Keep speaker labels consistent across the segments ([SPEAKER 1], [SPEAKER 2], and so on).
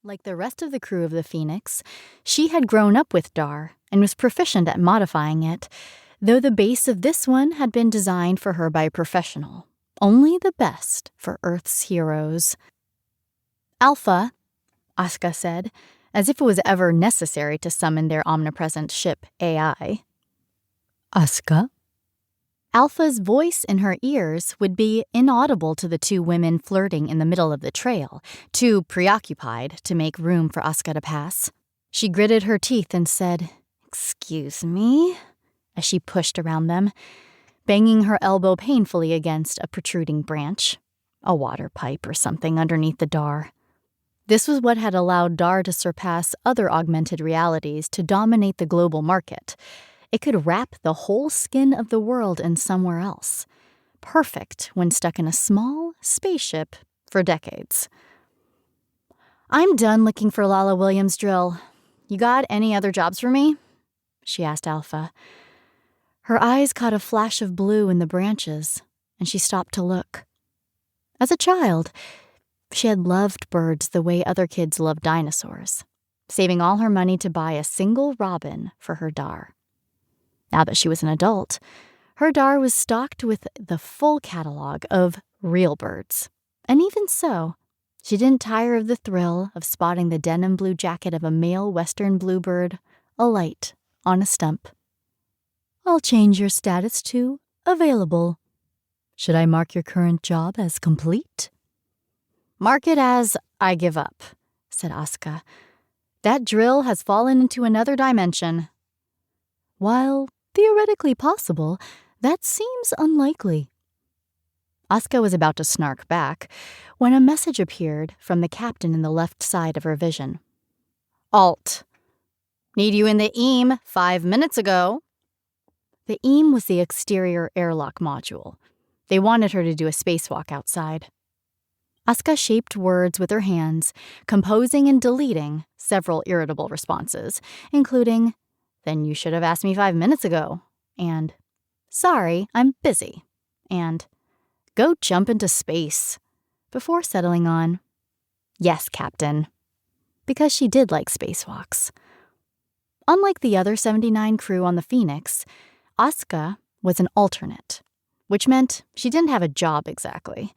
[SPEAKER 1] Like the rest of the crew of the Phoenix, she had grown up with Dar and was proficient at modifying it, though the base of this one had been designed for her by a professional. Only the best for Earth's heroes. Alpha, Asuka said, as if it was ever necessary to summon their omnipresent ship AI.
[SPEAKER 2] Asuka?
[SPEAKER 1] Alpha's voice in her ears would be inaudible to the two women flirting in the middle of the trail, too preoccupied to make room for Asuka to pass. She gritted her teeth and said, "Excuse me," as she pushed around them, banging her elbow painfully against a protruding branch, a water pipe or something underneath the Dar. This was what had allowed Dar to surpass other augmented realities to dominate the global market. It could wrap the whole skin of the world in somewhere else. Perfect when stuck in a small spaceship for decades. "I'm done looking for Lala Williams' drill. You got any other jobs for me?" she asked Alpha. Her eyes caught a flash of blue in the branches, and she stopped to look. As a child, she had loved birds the way other kids loved dinosaurs, saving all her money to buy a single robin for her Dar. Now that she was an adult, her Dar was stocked with the full catalog of real birds. And even so, she didn't tire of the thrill of spotting the denim blue jacket of a male western bluebird alight on a stump.
[SPEAKER 2] "I'll change your status to available. Should I mark your current job as complete?"
[SPEAKER 1] "Mark it as I give up," said Asuka. "That drill has fallen into another dimension."
[SPEAKER 2] "While theoretically possible, that seems unlikely."
[SPEAKER 1] Asuka was about to snark back when a message appeared from the captain in the left side of her vision. "Alt. Need you in the EAM 5 minutes ago." The EAM was the exterior airlock module. They wanted her to do a spacewalk outside. Asuka shaped words with her hands, composing and deleting several irritable responses, including, "Then you should have asked me 5 minutes ago," and "Sorry, I'm busy," and "Go jump into space," before settling on, "Yes, Captain," because she did like spacewalks. Unlike the other 79 crew on the Phoenix, Asuka was an alternate, which meant she didn't have a job exactly.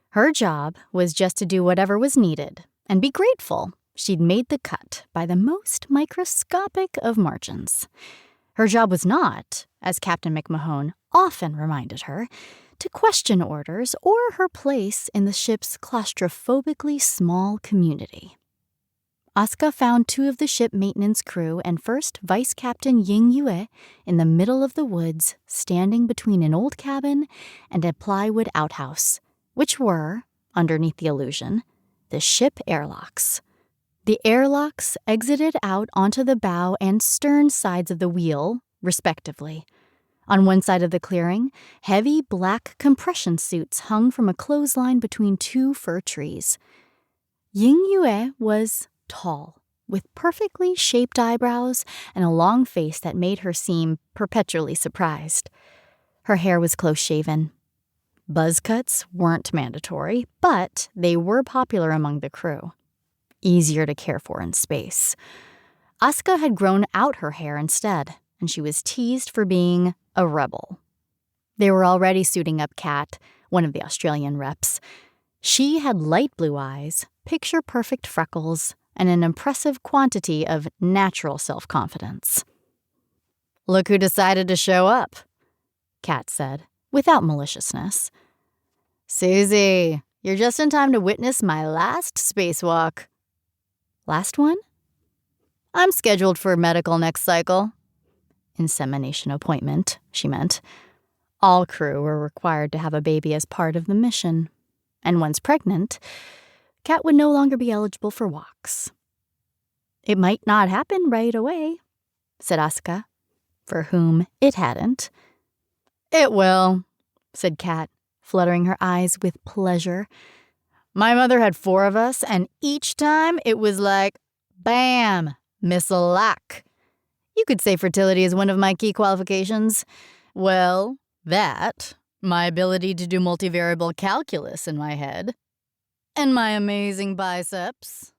[SPEAKER 1] Her job was just to do whatever was needed and be grateful she'd made the cut by the most microscopic of margins. Her job was not, as Captain McMahon often reminded her, to question orders or her place in the ship's claustrophobically small community. Asuka found 2 of the ship maintenance crew and first Vice Captain Yue in the middle of the woods, standing between an old cabin and a plywood outhouse, which were, underneath the illusion, the ship airlocks. The airlocks exited out onto the bow and stern sides of the wheel, respectively. On one side of the clearing, heavy black compression suits hung from a clothesline between 2 fir trees. Yue was tall, with perfectly shaped eyebrows and a long face that made her seem perpetually surprised. Her hair was close-shaven. Buzz cuts weren't mandatory, but they were popular among the crew. Easier to care for in space. Asuka had grown out her hair instead, and she was teased for being a rebel. They were already suiting up Kat, one of the Australian reps. She had light blue eyes, picture-perfect freckles, and an impressive quantity of natural self-confidence. "Look who decided to show up," Kat said, without maliciousness. "Susie, you're just in time to witness my last spacewalk." "Last one?" "I'm scheduled for medical next cycle." Insemination appointment, she meant. All crew were required to have a baby as part of the mission. And once pregnant, Kat would no longer be eligible for walks. "It might not happen right away," said Asuka, for whom it hadn't. "It will," said Kat, fluttering her eyes with pleasure. "My mother had 4 of us, and each time it was like, bam, missile-lock. You could say fertility is one of my key qualifications. Well, that, my ability to do multivariable calculus in my head, and my amazing biceps."